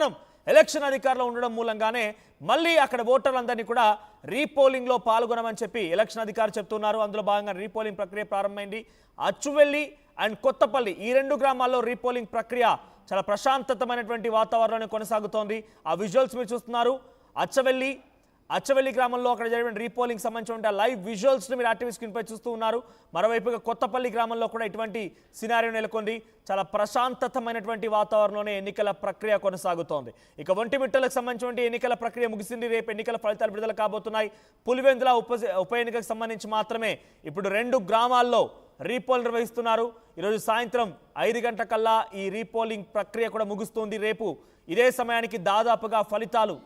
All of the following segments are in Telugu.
కారణం ఎలక్షన్ అధికారులు ఉండడం మూలంగానే మళ్ళీ అక్కడ ఓటర్లందరినీ కూడా రీపోలింగ్లో పాల్గొనమని చెప్పి ఎలక్షన్ అధికారులు చెప్తున్నారు. అందులో భాగంగా రీపోలింగ్ ప్రక్రియ ప్రారంభమైంది. అచ్చువెల్లి అండ్ కొత్తపల్లి ఈ 2 గ్రామాల్లో రీపోలింగ్ ప్రక్రియ చాలా ప్రశాంతతమైనటువంటి వాతావరణంలో కొనసాగుతోంది. ఆ విజువల్స్ మీరు చూస్తున్నారు. అచ్చవెల్లి గ్రామంలో అక్కడ జరిగిన రీపోలింగ్ సంబంధించిన లైవ్ విజువల్స్ని మీరు యాక్టివ్ స్క్రీన్పై చూస్తూ ఉన్నారు. మరోవైపుగా కొత్తపల్లి గ్రామంలో కూడా ఇటువంటి సినారియో నెలకొంది. చాలా ప్రశాంతతమైనటువంటి వాతావరణంలోనే ఎన్నికల ప్రక్రియ కొనసాగుతోంది. ఇక ఒంటిమిట్టలకు సంబంధించిన ఎన్నికల ప్రక్రియ ముగిసింది. రేపు ఎన్నికల ఫలితాలు విడుదల కాబోతున్నాయి. పులివెందుల ఉప ఎన్నికలకు సంబంధించి మాత్రమే ఇప్పుడు 2 గ్రామాల్లో రీపోల్ నిర్వహిస్తున్నారు. ఈరోజు సాయంత్రం 5 గంటలకల్లా ఈ రీపోలింగ్ ప్రక్రియ కూడా ముగుస్తుంది. రేపు ఇదే సమయానికి దాదాపుగా ఫలితాలు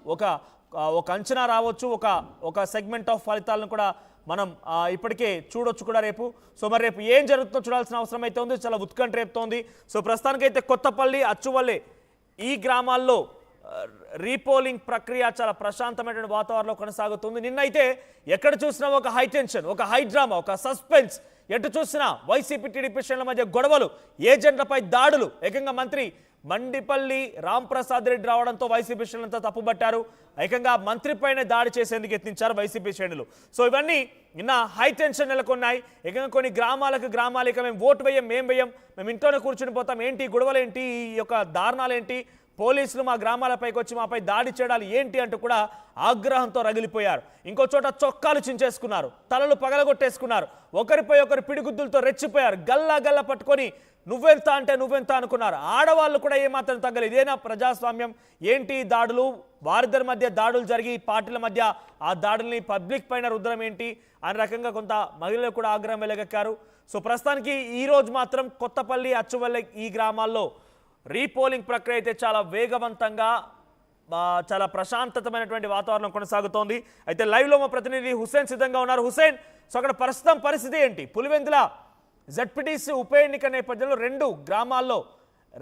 ఒక అంచనా రావచ్చు. ఒక సెగ్మెంట్ ఆఫ్ ఫలితాలను కూడా మనం ఇప్పటికే చూడొచ్చు కూడా రేపు. సో మరి రేపు ఏం జరుగుతుందో చూడాల్సిన అవసరం అయితే ఉంది. చాలా ఉత్కంఠ రేపుతోంది. సో ప్రస్తుతానికైతే కొత్తపల్లి, అచ్చువల్లి ఈ గ్రామాల్లో రీపోలింగ్ ప్రక్రియ చాలా ప్రశాంతమైనటువంటి వాతావరణంలో కొనసాగుతుంది. నిన్నైతే ఎక్కడ చూసినా ఒక హై టెన్షన్, ఒక హై డ్రామా, ఒక సస్పెన్స్. ఎటు చూసినా వైసీపీ టీడీపీ శ్రేణుల మధ్య గొడవలు, ఏజెంట్లపై దాడులు. ఏకంగా మంత్రి మండిపల్లి రాంప్రసాద్ రెడ్డి రావడంతో వైసీపీ శ్రేణులంతా తప్పుబట్టారు. ఏకంగా మంత్రిపైనే దాడి చేసేందుకు యత్నించారు వైసీపీ శ్రేణులు. సో ఇవన్నీ నిన్న హై టెన్షన్ నెలకొన్నాయి. ఏకంగా కొన్ని గ్రామాలు ఇక మేము ఓటు వేయం, మేము ఇంట్లోనే కూర్చుని పోతాం, ఏంటి గొడవలు ఏంటి, ఈ యొక్క దారుణాలు ఏంటి, పోలీసులు మా గ్రామాలపైకి వచ్చి మాపై దాడి చేయడాలు ఏంటి అంటూ కూడా ఆగ్రహంతో రగిలిపోయారు. ఇంకో చోట చొక్కాలు చించేసుకున్నారు, తలలు పగలగొట్టేసుకున్నారు, ఒకరిపై ఒకరు పిడిగుద్దులతో రెచ్చిపోయారు. గల్లా పట్టుకొని నువ్వెంత అంటే నువ్వెంత అనుకున్నారు. ఆడవాళ్ళు కూడా ఏమాత్రం తగ్గలేదు. ఇదేనా ప్రజాస్వామ్యం? ఏంటి దాడులు? వారిద్దరి మధ్య దాడులు జరిగి పార్టీల మధ్య ఆ దాడుల్ని పబ్లిక్ పైన రుద్రం ఏంటి అనే రకంగా కొంత మహిళలు కూడా ఆగ్రహం వెలగక్కారు. సో ప్రస్తుతానికి ఈరోజు మాత్రం కొత్తపల్లి, అచ్చువల్లి ఈ గ్రామాల్లో రీపోలింగ్ ప్రక్రియ అయితే చాలా వేగవంతంగా, చాలా ప్రశాంతతమైనటువంటి వాతావరణం కొనసాగుతోంది. అయితే లైవ్లో మా ప్రతినిధి హుసేన్ సిద్ధంగా ఉన్నారు. హుసేన్, సో అక్కడ ప్రస్తుతం పరిస్థితి ఏంటి? పులివెందుల జెడ్పీటీసీ ఉప ఎన్నిక నేపథ్యంలో 2 గ్రామాల్లో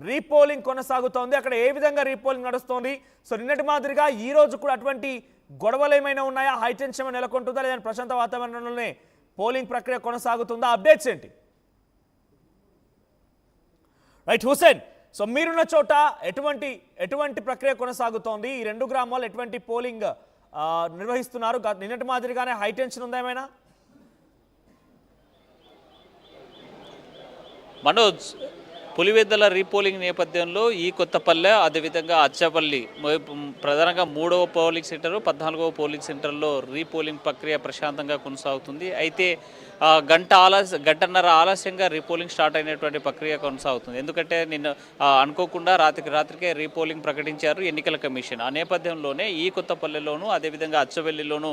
రీపోలింగ్ కొనసాగుతోంది. అక్కడ ఏ విధంగా రీపోలింగ్ నడుస్తోంది? సో నిన్నటి మాదిరిగా ఈ రోజు కూడా అటువంటి గొడవలు ఏమైనా ఉన్నాయా? హైటెన్షన్ నెలకొంటుందా, లేదా ప్రశాంత వాతావరణంలోనే పోలింగ్ ప్రక్రియ కొనసాగుతుందా? అప్డేట్స్ ఏంటి? రైట్ హుసేన్, సో మీరున్న చోట ఎటువంటి ప్రక్రియ కొనసాగుతోంది? ఈ 2 గ్రామాల్లో ఎటువంటి పోలింగ్ నిర్వహిస్తున్నారు? నిన్నటి మాదిరిగానే హైటెన్షన్ ఉందా ఏమైనా? మనోజ్, పులివెందుల రీపోలింగ్ నేపథ్యంలో ఈ కొత్తపల్లె, అదేవిధంగా అచ్చపల్లి ప్రధానంగా 3వ పోలింగ్ సెంటర్, 14వ పోలింగ్ సెంటర్లో రీపోలింగ్ ప్రక్రియ ప్రశాంతంగా కొనసాగుతుంది. అయితే గంటన్నర ఆలస్యంగా రీపోలింగ్ స్టార్ట్ అయినటువంటి ప్రక్రియ కొనసాగుతుంది. ఎందుకంటే నిన్న అనుకోకుండా రాత్రికే రీపోలింగ్ ప్రకటించారు ఎన్నికల కమిషన్. ఆ నేపథ్యంలోనే ఈ కొత్తపల్లెలోనూ అదేవిధంగా అచ్చవెల్లిలోనూ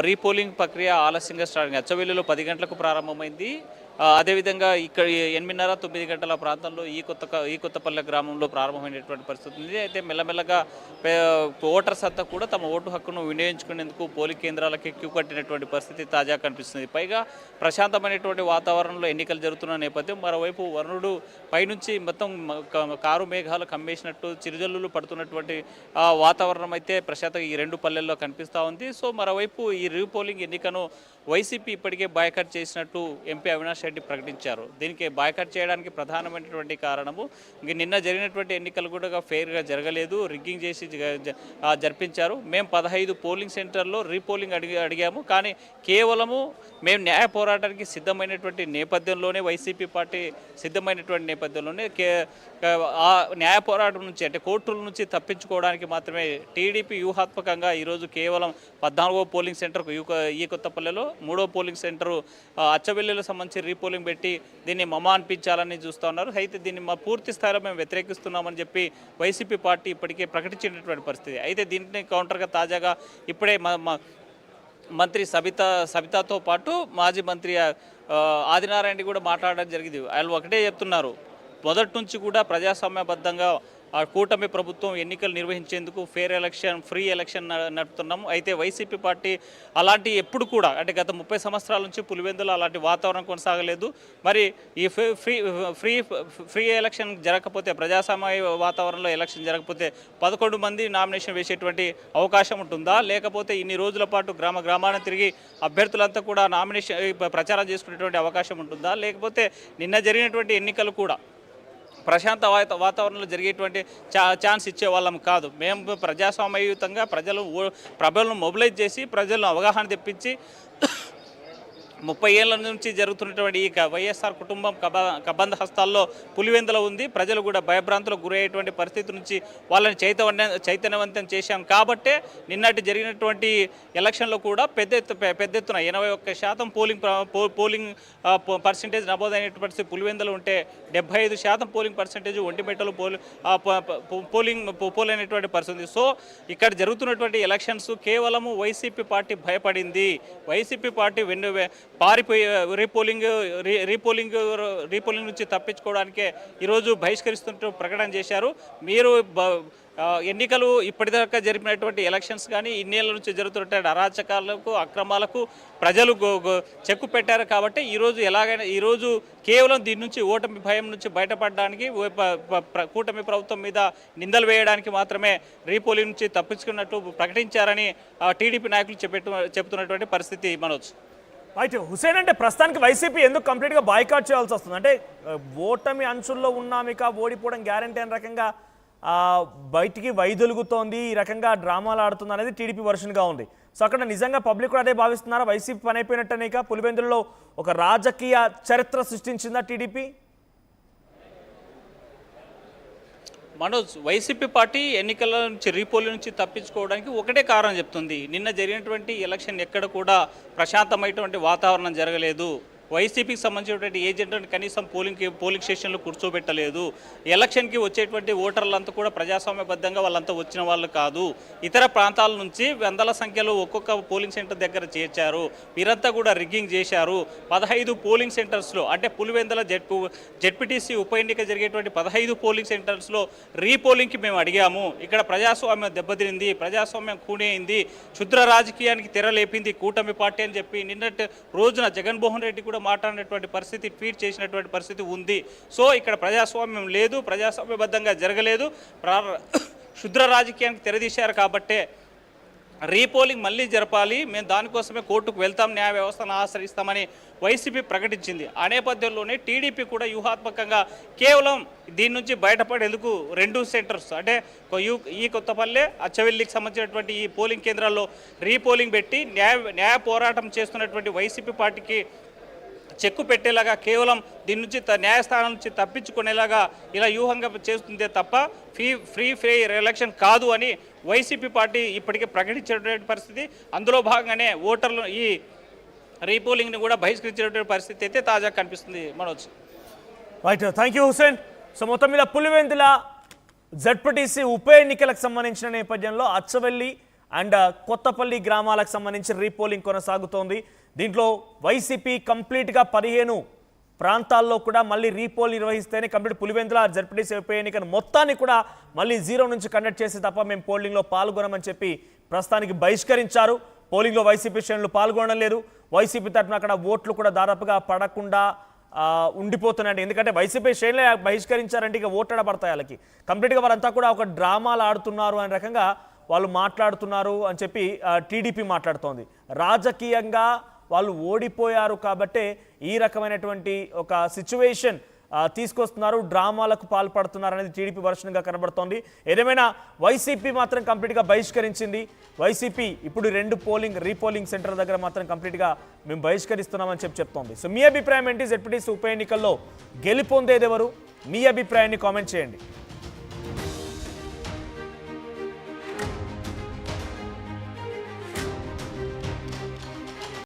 రీపోలింగ్ ప్రక్రియ ఆలస్యంగా స్టార్ట్ అయింది. అచ్చవెల్లిలో 10 గంటలకు ప్రారంభమైంది. అదేవిధంగా ఇక్కడ 8:30-9 గంటల ప్రాంతంలో ఈ కొత్తపల్లె గ్రామంలో ప్రారంభమైనటువంటి పరిస్థితి ఉంది. అయితే మెల్లమెల్లగా ఓటర్స్ అంతా కూడా తమ ఓటు హక్కును వినియోగించుకునేందుకు పోలింగ్ కేంద్రాలకి క్యూ కట్టినటువంటి పరిస్థితి తాజా కనిపిస్తుంది. పైగా ప్రశాంతమైనటువంటి వాతావరణంలో ఎన్నికలు జరుగుతున్న నేపథ్యం, మరోవైపు వరుణుడు పైనుంచి మొత్తం కారు మేఘాలు కమ్మేసినట్టు చిరుజల్లులు పడుతున్నటువంటి వాతావరణం అయితే ప్రశాంతంగా ఈ 2 పల్లెల్లో కనిపిస్తూ ఉంది. సో మరోవైపు ఈ రీపోలింగ్ ఎన్నికను వైసీపీ ఇప్పటికే బాయ్కాట్ చేసినట్టు ఎంపీ అవినాష్ రెడ్డి ప్రకటించారు. దీనికి బాయ్కాట్ చేయడానికి ప్రధానమైనటువంటి కారణము నిన్న జరిగినటువంటి ఎన్నికలు కూడా ఫెయిర్గా జరగలేదు, రిగ్గింగ్ చేసి జరిపించారు. మేము 15 పోలింగ్ సెంటర్లో రీపోలింగ్ అడిగాము, కానీ కేవలము మేము న్యాయ పోరాటానికి సిద్ధమైనటువంటి నేపథ్యంలోనే, వైసీపీ పార్టీ సిద్ధమైనటువంటి నేపథ్యంలోనే ఆ న్యాయ పోరాటం నుంచి, అంటే కోర్టుల నుంచి తప్పించుకోవడానికి మాత్రమే టీడీపీ వ్యూహాత్మకంగా ఈరోజు కేవలం 14వ పోలింగ్ సెంటర్కు ఈ కొత్తపల్లెలో, 3వ పోలింగ్ సెంటరు అచ్చవెల్లిలో సంబంధించి రీపోలింగ్ పెట్టి దీన్ని అనిపించాలని చూస్తూ ఉన్నారు. అయితే దీన్ని పూర్తి స్థాయిలో మేము వ్యతిరేకిస్తున్నామని చెప్పి వైసీపీ పార్టీ ఇప్పటికే ప్రకటించినటువంటి పరిస్థితి. అయితే దీంట్లో కౌంటర్గా తాజాగా ఇప్పుడే మంత్రి సబితాతో పాటు మాజీ మంత్రి ఆదినారాయణ కూడా మాట్లాడడం జరిగింది. వాళ్ళు ఒకటే చెప్తున్నారు, మొదటి నుంచి కూడా ప్రజాస్వామ్యబద్ధంగా ఆ కూటమి ప్రభుత్వం ఎన్నికలు నిర్వహించేందుకు ఫ్రీ ఎలక్షన్ నడుపుతున్నాము. అయితే వైసీపీ పార్టీ అలాంటి ఎప్పుడు కూడా, అంటే గత 30 సంవత్సరాల నుంచి పులివెందులో అలాంటి వాతావరణం కొనసాగలేదు. మరి ఈ ఫ్రీ ఎలక్షన్ జరగకపోతే, ప్రజాస్వామ్య వాతావరణంలో ఎలక్షన్ జరగకపోతే 11 మంది నామినేషన్ వేసేటువంటి అవకాశం ఉంటుందా? లేకపోతే ఇన్ని రోజుల పాటు గ్రామాన్ని తిరిగి అభ్యర్థులంతా కూడా నామినేషన్ ప్రచారం చేసుకునేటువంటి అవకాశం ఉంటుందా? లేకపోతే నిన్న జరిగినటువంటి ఎన్నికలు కూడా ప్రశాంత వాతావరణంలో జరిగేటువంటి ఛాన్స్ ఇచ్చేవాళ్ళం కాదు. మేము ప్రజాస్వామ్యయుతంగా ప్రజలను మొబిలైజ్ చేసి ప్రజలను అవగాహన తెప్పించి 30 ఏళ్ల నుంచి జరుగుతున్నటువంటి ఈ వైఎస్ఆర్ కుటుంబం కబంధ హస్తాల్లో పులివెందుల ఉంది. ప్రజలు కూడా భయభ్రాంతులకు గురయ్యేటువంటి పరిస్థితి నుంచి వాళ్ళని చైతన్యవంతం చేశాం. కాబట్టే నిన్నటి జరిగినటువంటి ఎలక్షన్లో కూడా పెద్ద ఎత్తున 81% పోలింగ్ పర్సెంటేజ్ నమోదైన పరిస్థితి పులివెందులు ఉంటే 75% పోలింగ్ పర్సెంటేజ్ ఒంటిమిట్టలో పోలైనటువంటి పరిస్థితి. సో ఇక్కడ జరుగుతున్నటువంటి ఎలక్షన్స్ కేవలము వైసీపీ పార్టీ భయపడింది. వైసీపీ పార్టీ పారిపోయి రీపోలింగ్ నుంచి తప్పించుకోవడానికే ఈరోజు బహిష్కరిస్తున్నట్టు ప్రకటన చేశారు. మీరు ఎన్నికలు ఇప్పటిదాకా జరిపినటువంటి ఎలక్షన్స్ కానీ ఇన్నేళ్ల నుంచి జరుగుతున్నటువంటి అరాచకాలకు అక్రమాలకు ప్రజలు చెక్కు పెట్టారు. కాబట్టి ఈరోజు కేవలం దీని నుంచి ఓటమి భయం నుంచి బయటపడడానికి కూటమి ప్రభుత్వం మీద నిందలు వేయడానికి మాత్రమే రీపోలింగ్ నుంచి తప్పించుకున్నట్టు ప్రకటించారని టీడీపీ నాయకులు చెబుతున్నటువంటి పరిస్థితి మనోజ్. రైట్ హుసేన్, అంటే ప్రస్తుతానికి వైసీపీ ఎందుకు కంప్లీట్గా బాయ్కాట్ చేయాల్సి వస్తుంది? అంటే ఓటమి అంచుల్లో ఉన్నామిక ఓడిపోవడం గ్యారంటీ అనే రకంగా బయటికి వైదొలుగుతోంది, ఈ రకంగా డ్రామాలు ఆడుతుంది అనేది టీడీపీ వర్షన్గా ఉంది. సో అక్కడ నిజంగా పబ్లిక్ కూడా అదే భావిస్తున్నారా? వైసీపీ పని అయిపోయినట్టనేక పులివెందులలో ఒక రాజకీయ చరిత్ర సృష్టించిందా టీడీపీ? మనోజ్, వైసీపీ పార్టీ ఎన్నికల నుంచి రీపోలింగ్ నుంచి తప్పించుకోవడానికి ఒకటే కారణం చెప్తుంది. నిన్న జరిగినటువంటి ఎలక్షన్ ఎక్కడ కూడా ప్రశాంతమైనటువంటి వాతావరణం జరగలేదు. వైసీపీకి సంబంధించినటువంటి ఏజెంట్లను కనీసం పోలింగ్ స్టేషన్లో కూర్చోబెట్టలేదు. ఎలక్షన్కి వచ్చేటువంటి ఓటర్లంతా కూడా ప్రజాస్వామ్యబద్ధంగా వాళ్ళంతా వచ్చిన వాళ్ళు కాదు. ఇతర ప్రాంతాల నుంచి వందల సంఖ్యలో ఒక్కొక్క పోలింగ్ సెంటర్ దగ్గర చేర్చారు. వీరంతా కూడా రిగ్గింగ్ చేశారు. 15 పోలింగ్ సెంటర్స్లో, అంటే పులివెందుల జెడ్పీటీసీ ఉప ఎన్నిక జరిగేటువంటి 15 పోలింగ్ సెంటర్స్లో రీపోలింగ్కి మేము అడిగాము. ఇక్కడ ప్రజాస్వామ్యం దెబ్బతిరింది, ప్రజాస్వామ్యం కూనేయింది, క్షుద్ర రాజకీయానికి తెరలేపింది కూటమి పార్టీ అని చెప్పి నిన్నటి రోజున జగన్మోహన్ రెడ్డి కూడా మాట్లాడినటువంటి పరిస్థితి, ట్వీట్ చేసినటువంటి పరిస్థితి ఉంది. సో ఇక్కడ ప్రజాస్వామ్యం లేదు, ప్రజాస్వామ్యబద్ధంగా జరగలేదు, క్షుద్ర రాజకీయానికి తెరదీశారు. కాబట్టే రీపోలింగ్ మళ్ళీ జరపాలి, మేము దానికోసమే కోర్టుకు వెళ్తాం, న్యాయ వ్యవస్థను ఆశ్రయిస్తామని వైసీపీ ప్రకటించింది. ఆ నేపథ్యంలోనే టీడీపీ కూడా వ్యూహాత్మకంగా కేవలం దీని నుంచి బయటపడేందుకు 2 సెంటర్స్, అంటే ఈ కొత్తపల్లె అచ్చవెల్లికి సంబంధించినటువంటి ఈ పోలింగ్ కేంద్రాల్లో రీపోలింగ్ పెట్టి న్యాయ పోరాటం చేస్తున్నటువంటి వైసీపీ పార్టీకి చెక్కు పెట్టేలాగా, కేవలం దీని నుంచి న్యాయస్థానం నుంచి తప్పించుకునేలాగా ఇలా వ్యూహంగా చేస్తుందే తప్ప ఫ్రీ ఎలక్షన్ కాదు అని వైసీపీ పార్టీ ఇప్పటికే ప్రకటించినటువంటి పరిస్థితి. అందులో భాగంగానే ఓటర్లు ఈ రీపోలింగ్ని కూడా బహిష్కరించినటువంటి పరిస్థితి అయితే తాజాగా కనిపిస్తుంది Manoj. Right, thank you Hussain. So మొత్తం మీద పులివెందుల జెడ్పీటీసీ ఉప ఎన్నికలకు సంబంధించిన నేపథ్యంలో అచ్చవెల్లి అండ్ కొత్తపల్లి గ్రామాలకు సంబంధించి రీపోలింగ్ కొనసాగుతోంది. దీంట్లో వైసీపీ కంప్లీట్గా 15 ప్రాంతాల్లో కూడా మళ్ళీ రీపోల్ నిర్వహిస్తేనే కంప్లీట్ పులివెందుల జెడ్పీటీసీ ఉప ఎన్నికను మొత్తాన్ని కూడా మళ్ళీ 0 నుంచి కండక్ట్ చేసి తప్ప మేము పోలింగ్లో పాల్గొనమని చెప్పి ప్రస్తుతానికి బహిష్కరించారు. పోలింగ్లో వైసీపీ శ్రేణులు పాల్గొనడం లేదు. వైసీపీ తరఫున అక్కడ ఓట్లు కూడా దాదాపుగా పడకుండా ఉండిపోతున్నాయండి. ఎందుకంటే వైసీపీ శ్రేణులే బహిష్కరించారంటే ఇక ఓట్లడ పడతాయి వాళ్ళకి. కంప్లీట్గా వారంతా కూడా ఒక డ్రామాలు ఆడుతున్నారు అనే రకంగా వాళ్ళు మాట్లాడుతున్నారు అని చెప్పి టీడీపీ మాట్లాడుతోంది. రాజకీయంగా వాళ్ళు ఓడిపోయారు కాబట్టే ఈ రకమైనటువంటి ఒక సిచ్యువేషన్ తీసుకొస్తున్నారు, డ్రామాలకు పాల్పడుతున్నారు అనేది టీడీపీ వర్షన్గా కనబడుతోంది. ఏదేమైనా వైసీపీ మాత్రం కంప్లీట్గా బహిష్కరించింది. వైసీపీ ఇప్పుడు 2 రీపోలింగ్ సెంటర్ దగ్గర మాత్రం కంప్లీట్గా మేము బహిష్కరిస్తున్నామని చెప్తోంది. సో మీ అభిప్రాయం ఏంటి? జెడ్పీటీసీ ఉప ఎన్నికల్లో గెలుపొందేదెవరు? మీ అభిప్రాయాన్ని కామెంట్ చేయండి.